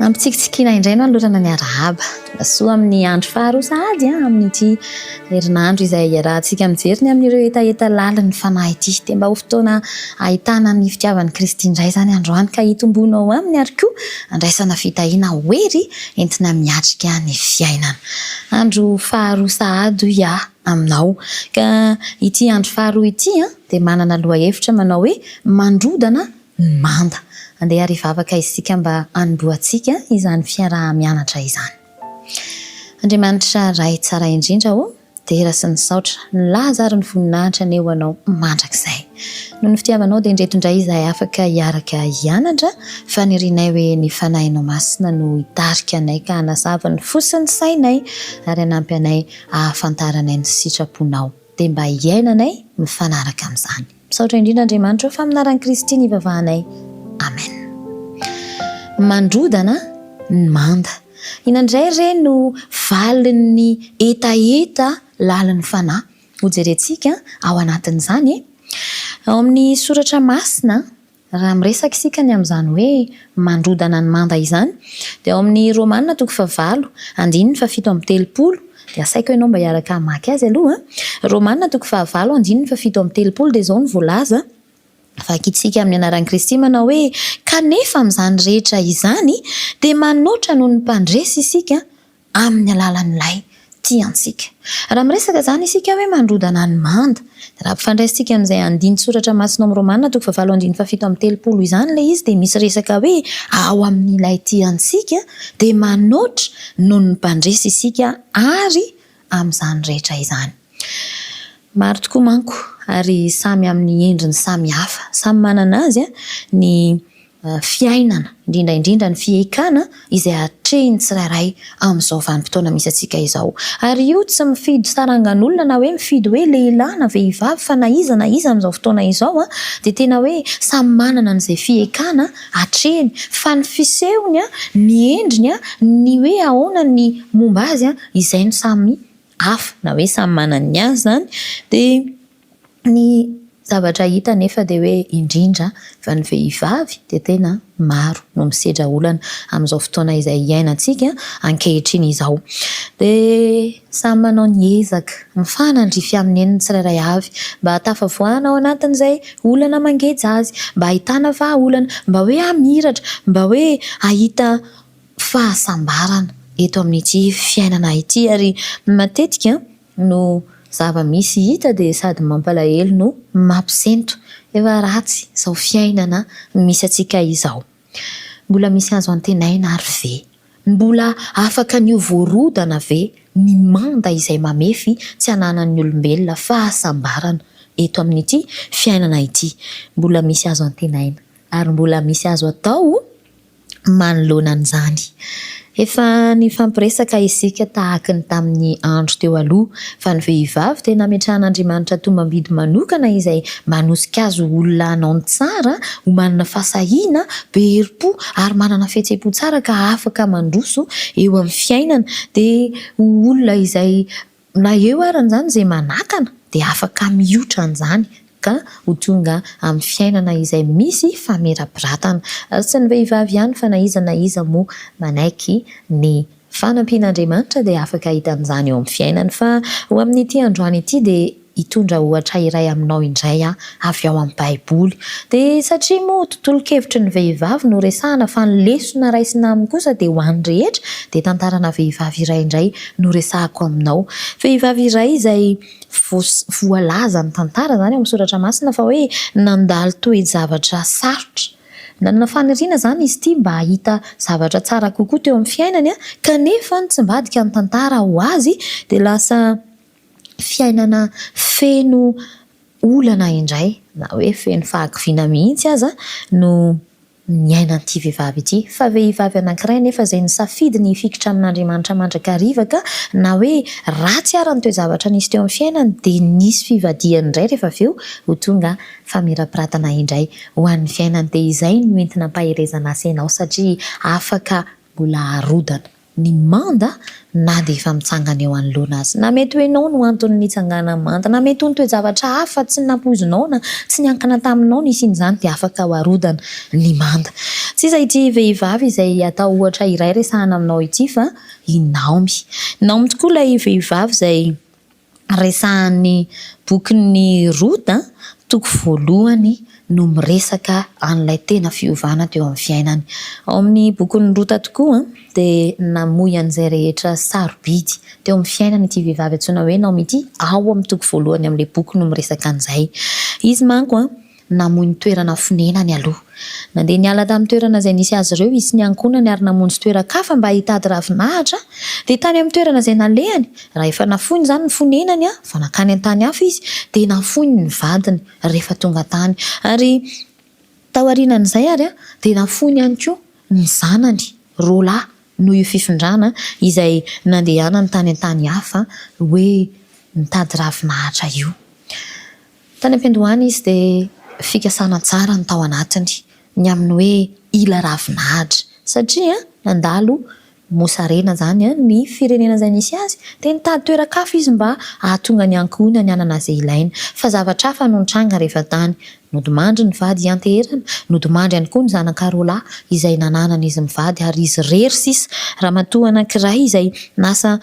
Ampitsikitsikina indray no alohana ny arahaba soa amin'ny andro faharoa sahady amin'ity herinandro izay iarahantsika mijery ny amin'ireo hetaheta lalin'ny fanahy ity dia mba ho fotoana ahitana ny fitiavan'i Kristy indray izany androany ka hitombonao aminy ary koa andraisana fitahiana hery entina miatrika ny fiainana. Andro faharoa sahady aminao ka ity andro faharoa ity dia manana lohahevitra manao hoe mandrodana ny manda. Andeha arivavaka isika mba hanomboantsika izany fiaraha-mianatra izany. Andriamanitra ray tsara indrindra dera sy ny saotra ny laza ary ny voninahitra ny eo anao mandrakizay. Noho ny fitiavanao dia indreto indray izay afaka hiaraka hianatra fanirinay hoe ny fanahinao masina no hitarika anay ka hanazava ny fosin'ny sainay ary hanampy anay ahafantaranay ny sitraponao dia mba hiainanay mifanaraka amin'izany. Misaotra indrindra Andriamanitra fa aminaran'i Kristy ny ivavahanay. Amen. Mandrodana ny manda. Inandray ireny no valin'ny hetaheta lalin'ny fanahy. Hojerentsika ao anatin'izany ao amin'ny soratra masina raha miresaka isika ny amin'izany hoe mandrodana ny manda izany dia ao amin'ny Romanina 5:7-7 dia asaiko ianao mba hiaraka mamaky azy aloha. Romanina 5:7-7 dia izao ny voalaza. Vakitsika amin'ny anaran'i Kristy manao hoe kanefa amin'izany rehetra izany dia manoatra noho ny mpandresy isika amin'ny alalan'ilay tiantsika. Raha miresaka izany isika hoe mandrodana ny manda, raha mpifandraisitsika amin'izay andiny soratra masina amin'ny Romanina 5:7-7 izany ilay izy dia misy resaka hoe ao amin'ilay tiantsika dia manoatra noho ny mpandresy isika ary amin'izany rehetra izany. Maro tokoa manko ary samy amin'ny endriny samy hafa, samy manana azy ny fiainana, indrindra ny fiekana izay hatrehiny tsirairay amin'izao vanim-potoana misy antsika izao. Ary io tsy mifidy sarangan'olona na hoe mifidy hoe lehilahy na vehivavy fa na iza amin'izao fotoana izao dia tena hoe samy manana an'izay fiekana hatrehiny fa ny fisehony, ny endriny, ny hoe ahoana ny momba azy izay no samy hafa na hoe samy manana ny azy zany dia ny zavatra hita nefa dia hoe indrindra fa ny vehivavy dia tena maro no misedra olana amin'izao fotoana izay iainantsika ankehitriny izao. Dia samy manao ny ezaka mifanandrify amin'ny heniny tsirairay avy mba hatafavoahana ao anatin'izay olana mangeja azy, mba ahitana vahaolana, mba hoe hamiratra, mba hoe ahita fahasambarana eto amin'ity fiainana ity. Ary matetika no zava-misy hita dia sady mampalahelo no mampisento efa ratsy izao fiainana misy antsika izao. Mbola misy azo antenaina ary ve? Mbola afaka ny voarodana ve ny manda izay mamefy tsy hananan'ny olombelona fahasambarana eto amin'ity fiainana ity? Mbola misy azo antenaina ary mbola misy azo atao manoloana an'izany. Efa ny fampiresaka isika tahaka ny tamin'ny andro teo aloha fa ny vehivavy tena ametrahan'Andriamanitra tombam-bidy manokana izay manosika azy olona hanao tsara, ho manana fasahiana, be herim-po ary manana fihetseham-po tsara ka afaka mandroso eo amin'ny fiainana. Dia olona izay na eo aran'izany izay manakana dia afaka mihoatra an'izany ka ho tonga amin'ny fiainana izay misy famerapiratana. Ary tsy ny vehivavy ihany fa na iza moa manaiky ny fanampian'Andriamanitra dia afaka hita amin'izany eo amin'ny fiainana. Fa ho amin'ity androany ity dia hitondra ohatra iray aminao indray avy ao amin'ny Baiboly. Dia satria moa tontolo-kevitry ny vehivavy no resahana fa ny lesona raisina aminy kosa dia ho an'ny rehetra dia tantarana vehivavy iray indray no resahako aminao. Vehivavy iray izay voalaza ny tantara zany amin'ny soratra masina fa hoe nandalo toe-javatra sarotra. Nanana faniriana zany izy ity mba hahita zavatra tsara kokoa teo amin'ny fiainany kanefa tsy mbadika ny tantara ho azy dia lasa fiainana feno olana indray na hoe feno fahagoviana mihitsy aza no niainan'ity vehivavy ity. Fa vehivavy anankiray nefa izay nisafidy ny hifikotra amin'Andriamanitra mandrakariva na hoe ratsy ary ny toe-zavatra nisy teo amin'ny fiainany dia nisy fivadihany indray rehefa avy eo ho tonga famerapiratana indray ho an'ny fiainany. Dia izay no entina ampaherezana azy ianao satria afaka mbola harodana ny manda na dia efa mitsangana eo anoloana azy. Na mety hoe ianao no antony nitsangana manda, na mety ho ny toe-javatra hafa tsy nampoizinao na tsy niankana taminao nisy izany dia afaka ho arodana ny manda. Tsy izay ity vehivavy izay atao ohatra iray resahana aminao ity fa i Naomi. Naomi tokoa ilay vehivavy izay resahan'ny bokin'ny Rota toko voalohany no miresaka an'ilay tena fiovana teo amin'ny fiainany. Ao amin'ny bokin'ny Rota tokoa dia namoy an'izay rehetra sarobidy teo amin'ny fiainany ity vehivavy antsoina hoe Naomi ity, ao amin'ny toko voalohany amin'ilay boky no miresaka an'izay. Izy manko namoy ny toerana fonenany aloha. Nandeha niala tamin'ny toerana izay nisy azy ireo izy sy ny ankonany ary namonjy toeran-kafa mba hitady ravinahitra dia tany amin'ny toerana izay nalehany. Raha efa nafoiny izany ny fonenany fa nakany an-tany hafa izy dia nafoiny ny vadiny rehefa tonga tany. Ary tao aorianan'izay ary dia nafoiny ihany koa ny zanany roalahy noho io fifindrana izay nandehanany tany an-tany hafa hoe mitady ravinahitra io. Tany am-piandohana izy dia fikasana tsara ny tao anatiny ny amin'ny hoe ila ravinahitra satria nandalo mosarena izany ny firenena izay nisy azy dia nitady toeran-kafa izy mba ahatonga ny ankohonany anana izay ilaina. Fa zavatra hafa no nitranga rehefa tany. Nodimandry ny vady ianteherana, nodimandry ihany koa ny zanak'aroalahy izay nananana izy mivady ary izy rery sisa ramatoa anankiray izay nasa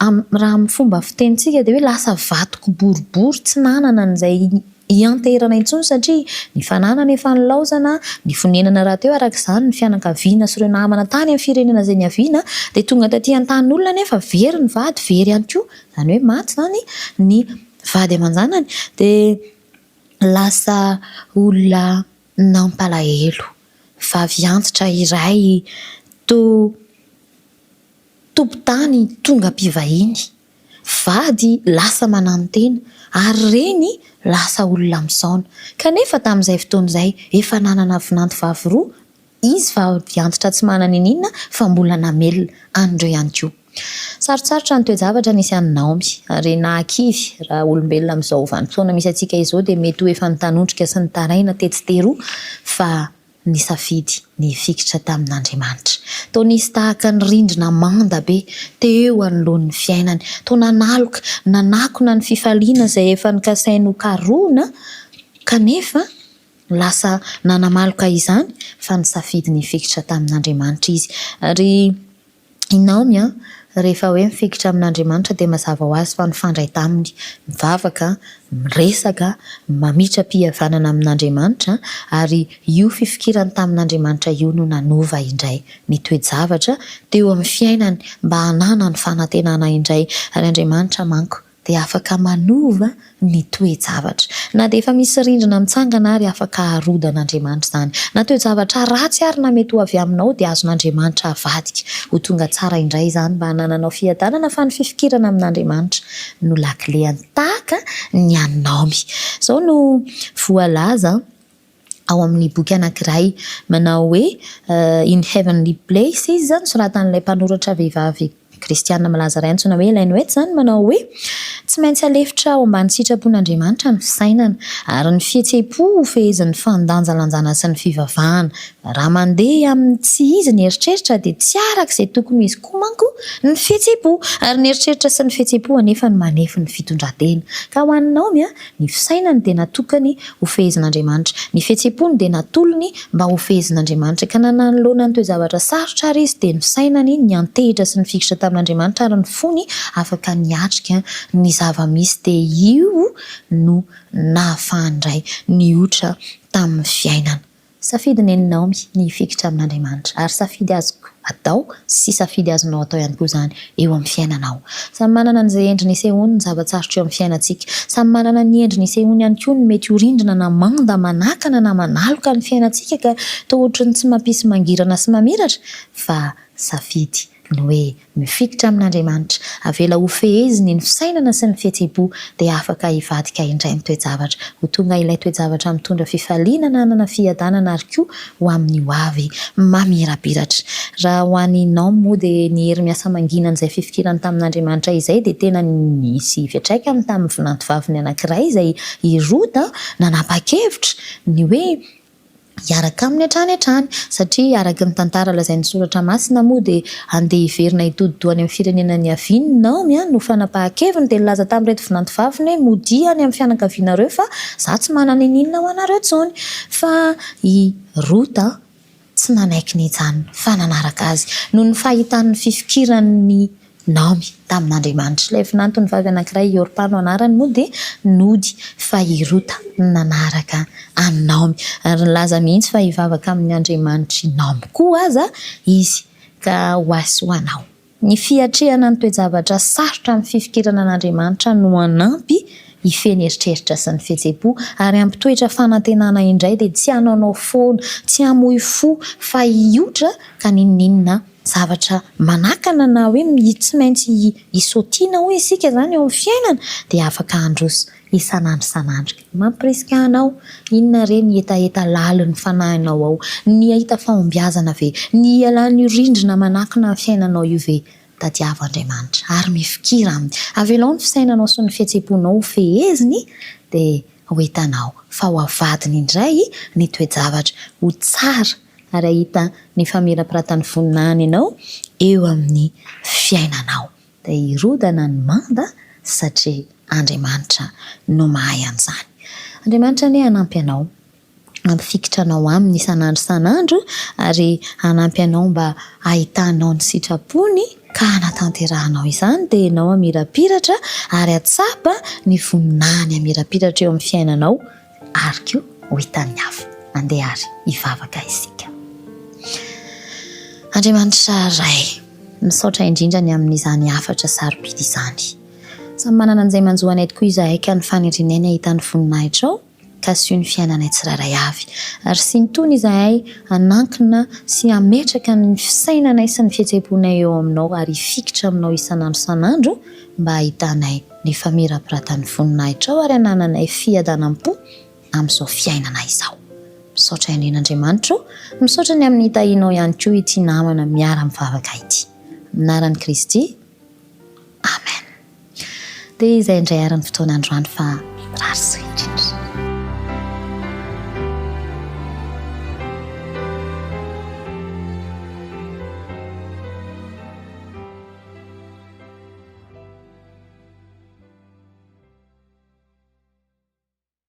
raha amin'ny fomba fitenitsika dia hoe lasa vatoko boribory tsy nanana an'izay ianteherana intsony satria ny fananana efa nilaozana, ny fonenana raha teo araka izany ny fianakaviana sy ireo namana tany amin'ny firenena izay niaviana dia tonga taty an-tanin'olona nefa very ny vady, very ihany koa izany hoe maty izany ny vady aman-janany dia lasa olona nampalahelo. Vavy antitra iray tompon-tany tonga mpivahiny, vady lasa manano-tena ary reny lasa olona misaona. Kanefa tamin'izay fotoana izay efa nanana vinanty vavy roa izy vavy antitra tsy manana inona fa mbola namelona Andro ihany koa. Sarotsarotra ny toe-javatra nisy an'i Naomi ary nankivy raha olombelona amin'izao vanim-potoana misy antsika izao dia mety ho efa nitanondrika sy nitaraina tetiteroa fa nisafidy ny fikitra tamin'Andriamanitra. Tao nisy tahaka ny rindrina manda be teo anoloan'ny fiainany. Tao nanakona ny fifaliana izay efa nikasainy ho karoana kanefa lasa nanamaloka izany fa nisafidy ny fikitra tamin'Andriamanitra izy. Ary i Naomi rehefa hoe mifikitra amin'Andriamanitra dia mazava ho azy fa mifandray taminy, mivavaka, miresaka, mamitra-pihavanana amin'Andriamanitra ary io fifikirany tamin'Andriamanitra io no nanova indray ny toe-javatra teo amin'ny fiainany mba hanana ny fanantenana indray. Ary Andriamanitra manko dia afaka manova ny toe-javatra. Na dia efa misy rindrina mitsangana ary afaka harodan'Andriamanitra izany. Na toe-javatra ratsy ary na mety ho avy aminao dia azon'Andriamanitra avadika ho tonga tsara indray izany mba hanananao fiadanana fa ny fifikirana amin'Andriamanitra no lakileny tahaka ny an'i Naomi. Izao no voalaza ao amin'ny boky anankiray manao hoe In Heavenly Place izy izany soratan'ilay mpanoratra vehivavy kristiana malaza iray antsoina hoe lalin'ny izany manao hoe tsy maintsy alefitra ao ambany sitrapon'Andriamanitra ny fisainana ary ny fihetseham-po ho fehezin'ny fandanjalanjana sy ny fivavahana. Raha mandeha amin'ny tsy izy ny eritreritra dia tsy araka izay tokony izy koa manko ny fihetseham-po ary ny eritreritra sy ny fihetseham-po anefa ny manefy ny fitondran-tena. Ka ho an'i Naomi ny fisainany dia natokany ho fehezin'Andriamanitra, ny fihetseham-pony dia natolony mba ho fehezin'Andriamanitra. Ka nanoloana ny toe-javatra sarotra ary izy dia ny fisainany ny antehitra sy ny fikitra tamin'Andriamanitra ary ny fony afaka niatrika ny zava-misy dia io no nahafahany niotra tamin'ny fiainana. Safidiny an'i Naomi ny fikitra amin'Andriamanitra ary safidy azy atao sy safidy azonao atao ihany koa izany eo amin'ny fiainanao. Samy manana an'izay endriny isehony ny zava-tsarotra eo amin'ny fiainantsika. Samy manana ny endriny isehony ihany koa ny mety ho rindrina na manda manakana na manaloka ny fiainantsika ka toa ohatran'ny tsy mampisy mangirana sy mamiratra fa safidy ny hoe mifikitra amin'Andriamanitra, avela ho feheziny ny fisainana sy ny fihetseham-po dia afaka hivadika indray ny toe-javatra ho tonga ilay toe-javatra mitondra fifaliana na hanana fiadanana ary koa ho amin'ny ho avy mamirapiratra. Raha ho an'i Naomi moa dia ny hery miasa manginana izay fifikirany tamin'Andriamanitra izay dia tena nisy fiantraikany tamin'ny vinanty vaviny anankiray izay i Rota nanapa-kevitra ny hoe hiaraka amin'ny hatrany satria araka ny tantara lazain'ny soratra masina moa dia andeha hiverina hitodidoany amin'ny firenena ny aviany Naomi no fanapahan-keviny dia nilaza tamin'ireto vinantovaviny hoe modiany amin'ny fianakavianareo fa za tsy manana ininona ho anareo intsony fa i Rota tsy nanaiky nijanona fa nanaraka azy noho ny fahitan'ny fifikiran'ny Naomi tamin'Andriamanitra. Ilay vinantony vavy anankiray Orpano anarany moa dia nody fa i Rota nanaraka an'i Naomi ary nilaza mihitsy fa hivavaka amin'ny Andriamanitra i Naomi koa aza izy ka ho asy ho anao. Ny fiatrehana ny toe-javatra sarotra amin'ny fifikirana an'Andriamanitra no hanampy hifeny eritreritra sy ny fihetseham-po ary ampitoetra fanantenana indray dia tsy hanaonao foana, tsy hamoy fo fa hiotra ka ninninona zavatra manakana na hoe tsy maintsy hisaotiana hoy isika izany eo amin'ny fiainana dia afaka handroso isanandro isanandro. Mampirisika anao inona re ny hetaheta lalin'ny fanahinao ao, ny ahita fahombiazana ve, ny ialany rindrina manakana amin'ny fiainanao io ve, tadiavo Andriamanitra ary mifikira aminy. Avelao ny fisainanao sy ny fihetseham-ponao feheziny dia ho hitanao fa ho avadiny indray ny toe-javatra ho tsara ary ahita ny famirapiratany voninahiny ianao eo amin'ny fiainanao. Dia hirodana ny manda satria Andriamanitra no mahay an'izany. Andriamanitra ne hanampy anao, hampifikitra anao aminy isanandro isanandro ary hanampy anao mba hahitanao ny sitrapony ka hanatanterahanao izany dia ianao hamirapiratra ary hatsapa ny voninahiny hamirapiratra eo amin'ny fiainanao ary koa ho hitan'ny hafa. Andeha ary hivavaka isika. Andriamanitra ray, misaotra indrindra ny amin'izany hafatra sarobidy izany. Samy manana an'izay manjohanay tokoa izahay ka ny fanindrinay ahitany voninahitrao ka sy ny fiainanay tsiraray avy. Ary sy ny tony izahay hanankina sy hametraka ny fisainanay sy ny fihetseham-ponay eo aminao ary hifikitra aminao isanandro isanandro mba hahitanay ny famirapiratany voninahitrao ary hanananay fiadanam-po amin'izao fiainana izao. Misaotra indrindra misaotra ny amin'ny hitahinao ihany koa ity namana miara-mivavaka ity. Anaran'i Kristy. Amen. Dia izay indray ary ny fotoana androany fa rary sy indrindra.